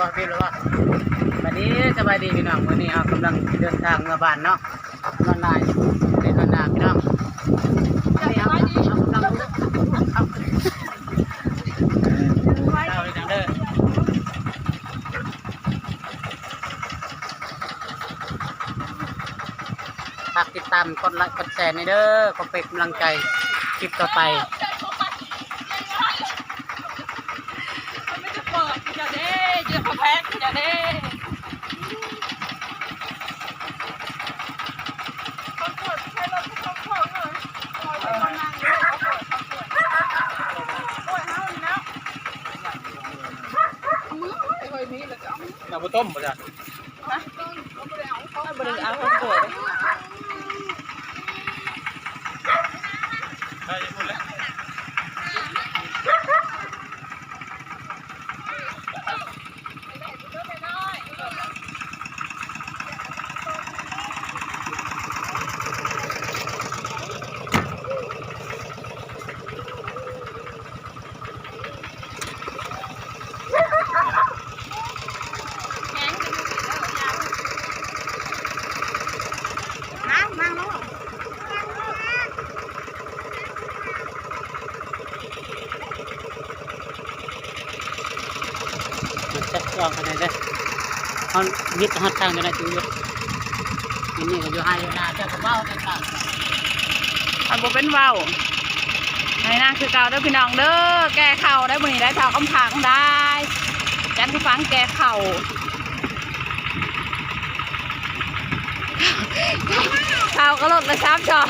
ก็พี่รู้ว่าวันนี้สบายดีพี่น้องวันนี้เรากำลังเดินทางมาบ้านเนาะนอนนายในนอนนาพี่น้องนี่ครับเรากำลังเจ้าเลยจังเด้อฝากติดตามกดไลค์กดแชร์ในเด้อก็เป็นกำลังใจคลิปต่อไปแพ็คจะได้คนเปิดใช้รถทุกคนเลยคอยไปนอนนั่งอยู่เขาเปิดโอ้ยเฮานี่แล้วมือเคยมีแล้วจะเอาน้ำต้มป่ะจ๊ะฮะเขาไม่ได้เอาเขาเปิดใช่พูดแล้วจับจองกันเลยเด้อเขายึดหัดทางกันได้จุดนี่ก็อยู่ให้อยู่นาเจ้าก็เบ้าได้ต่างอันบ่เป็นเว้าในนางคือเก่าเด้อพี่น้องเด้อแก้เข่าได้บ่นี่ได้เท่าคำพังได้จันผู้ฟังแก้เข่าข่าวกระโดดละ3 จอ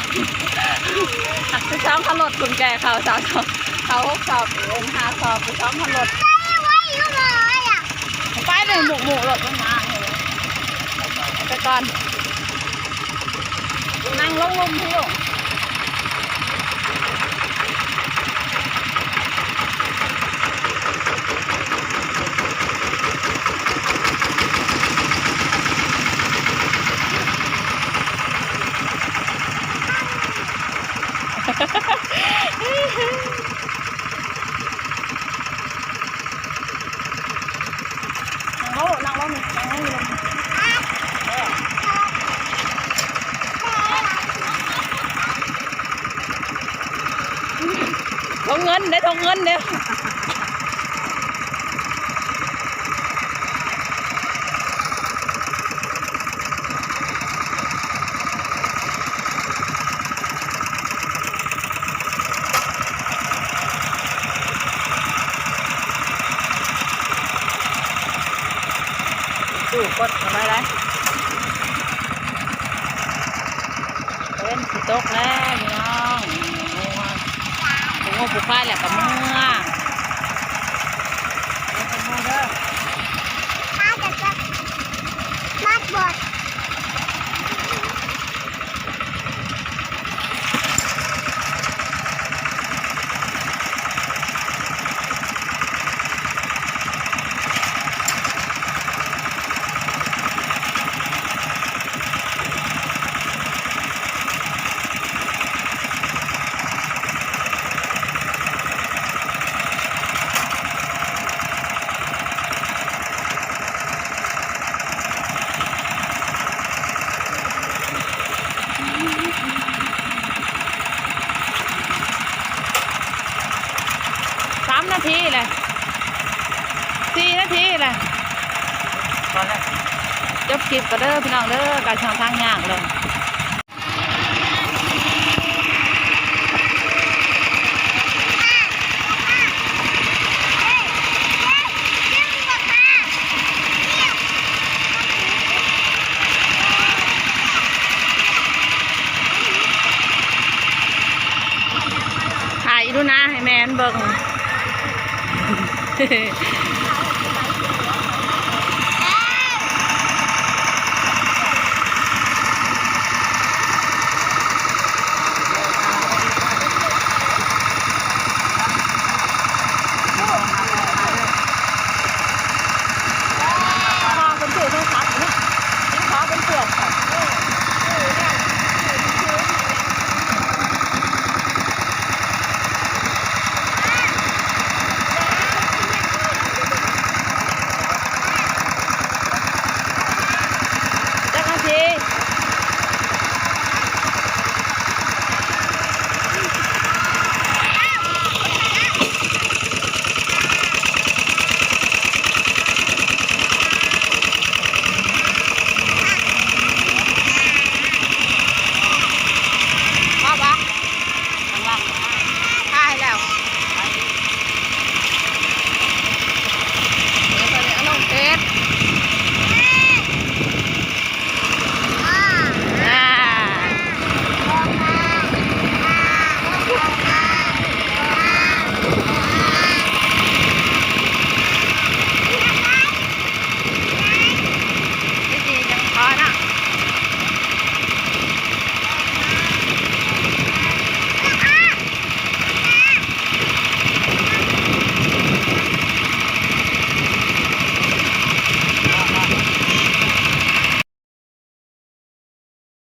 ไปซ้อมขลดคุณแก่ข่าว3 จอเขา6 สอบ5 สอบไปซ้อมขลดไปเลยหมูหลดมันมาไปก่อนนั่งลงพี่ลูกทงเงินได้ทงเงินเดียวดูกดทำอะไรเป็นสิตกแล้วน้องโอ้ผู้พ่ายแหละกับมือมาจะมาบด3 นาทีเลย4 นาทีเลยจบคลิปก็เด้อพี่น้องเด้อการช่องทางยากเลยถ่ายดูนะให้แมนเบิ่ง